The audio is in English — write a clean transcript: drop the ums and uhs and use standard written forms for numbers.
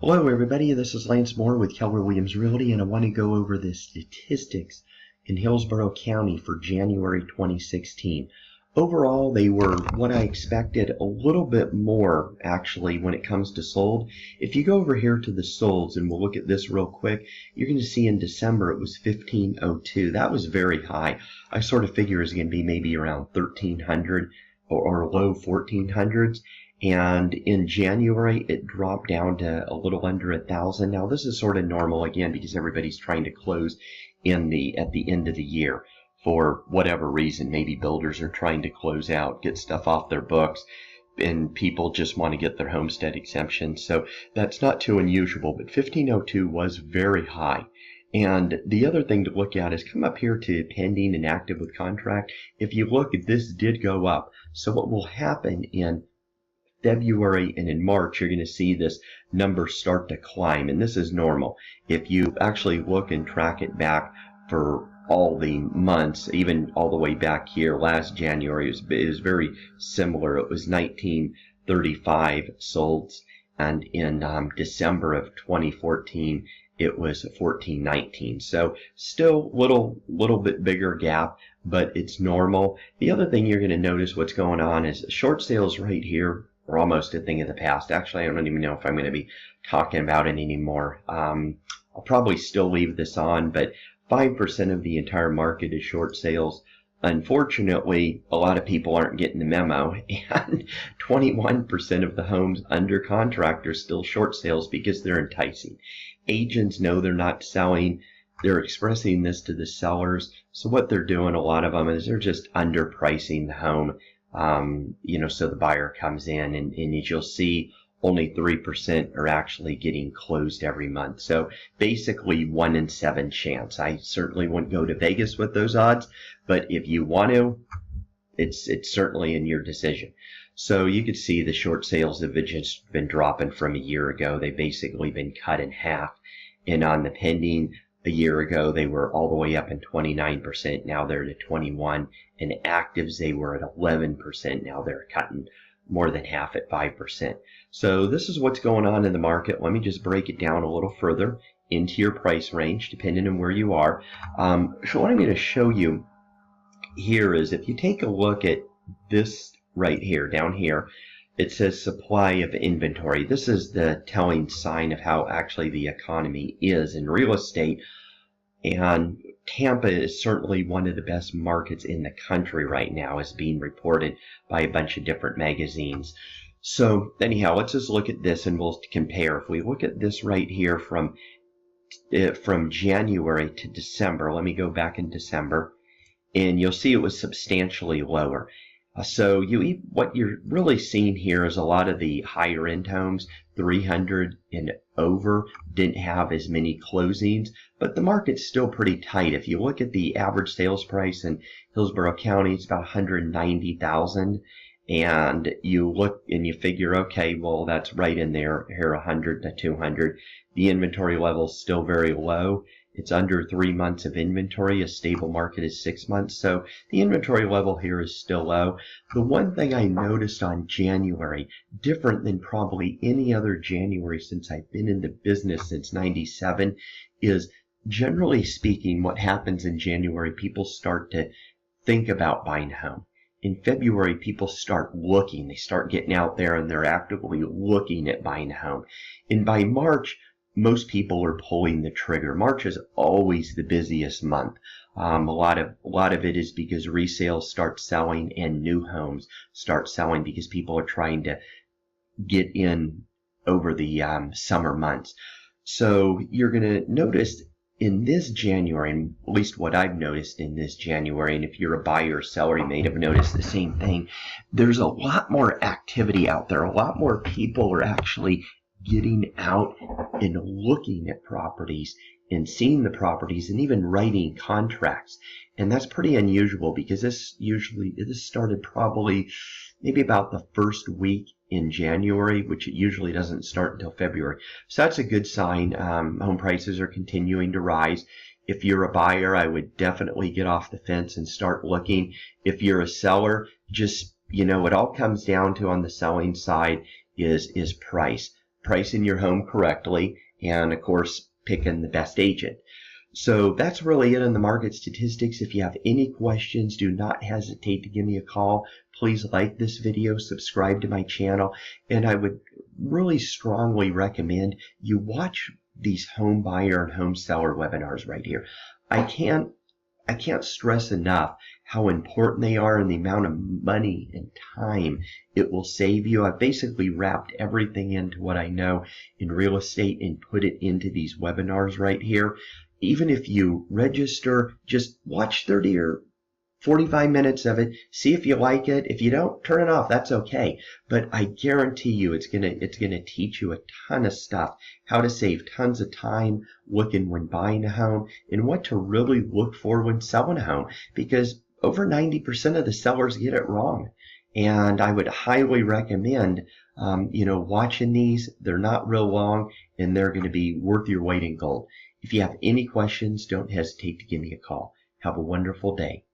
Hello everybody, this is Lance Mohr with Keller Realty, and I want to go over the statistics in Hillsborough County for January 2016. Overall, they were what I expected, a little bit more actually when it comes to sold. If you go over here to the solds, and we'll look at this real quick, you're going to see in December it was 1502. That was very high. I sort of figure it's going to be maybe around 1300 or low 1400s. And in January, it dropped down to a little under 1,000. Now, this is sort of normal again because everybody's trying to close at the end of the year for whatever reason. Maybe builders are trying to close out, get stuff off their books, and people just want to get their homestead exemption. So that's not too unusual, but 1502 was very high. And the other thing to look at is come up here to pending and active with contract. If you look, this did go up. So what will happen in February and in March, you're going to see this number start to climb, and this is normal. If you actually look and track it back for all the months, even all the way back here, last January, it was very similar. It was 1935 solds, and in December of 2014, it was 1419. So still little bit bigger gap, but it's normal. The other thing you're going to notice what's going on is short sales right here are almost a thing of the past. Actually, I don't even know if I'm going to be talking about it anymore. I'll probably still leave this on, but 5% of the entire market is short sales. Unfortunately, a lot of people aren't getting the memo, and 21% of the homes under contract are still short sales because they're enticing. Agents know they're not selling. They're expressing this to the sellers. So what they're doing, a lot of them, is they're just underpricing the home. So the buyer comes in, and as you'll see, only 3% are actually getting closed every month. So basically 1 in 7 chance. I certainly wouldn't go to Vegas with those odds, but if you want to, it's certainly in your decision. So you could see the short sales have just been dropping from a year ago. They've basically been cut in half. And on the pending, a year ago, they were all the way up in 29%. Now they're at 21%. And actives, they were at 11%. Now they're cutting more than half at 5%. So this is what's going on in the market. Let me just break it down a little further into your price range, depending on where you are. So what I'm going to show you here is if you take a look at this right here, down here, it says supply of inventory. This is the telling sign of how actually the economy is in real estate. And Tampa is certainly one of the best markets in the country right now, as being reported by a bunch of different magazines. So anyhow, let's just look at this and we'll compare. If we look at this right here from January to December, let me go back in December, and you'll see it was substantially lower. So what you're really seeing here is a lot of the higher end homes, 300 and over, didn't have as many closings, but the market's still pretty tight. If you look at the average sales price in Hillsborough County, it's about 190,000, and you look and you figure, okay, well, that's right in there, here 100 to 200. The inventory level is still very low. It's under 3 months of inventory. A stable market is 6 months. So the inventory level here is still low. The one thing I noticed on January, different than probably any other January since I've been in the business since '97, is generally speaking, what happens in January, people start to think about buying a home. In February, people start looking. They start getting out there and they're actively looking at buying a home. And by March, most people are pulling the trigger. March is always the busiest month. A lot of it is because resales start selling and new homes start selling because people are trying to get in over the summer months. So you're going to notice in this January, and at least what I've noticed in this January, and if you're a buyer or seller, you may have noticed the same thing, there's a lot more activity out there. A lot more people are actually getting out and looking at properties and seeing the properties and even writing contracts. And that's pretty unusual because this started probably maybe about the first week in January, which it usually doesn't start until February. So that's a good sign. Home prices are continuing to rise. If you're a buyer, I would definitely get off the fence and start looking. If you're a seller, just, it all comes down to on the selling side is price. pricing your home correctly, and of course, picking the best agent. So that's really it on the market statistics. If you have any questions, do not hesitate to give me a call. Please like this video, subscribe to my channel, and I would really strongly recommend you watch these home buyer and home seller webinars right here. I can't stress enough how important they are and the amount of money and time it will save you. I've basically wrapped everything into what I know in real estate and put it into these webinars right here. Even if you register, just watch 30 or 45 minutes of it, see if you like it. If you don't, turn it off. That's okay. But I guarantee you it's gonna teach you a ton of stuff, how to save tons of time looking when buying a home and what to really look for when selling a home, because over 90% of the sellers get it wrong. And I would highly recommend watching these. They're not real long and they're going to be worth your weight in gold. If you have any questions, don't hesitate to give me a call. Have a wonderful day.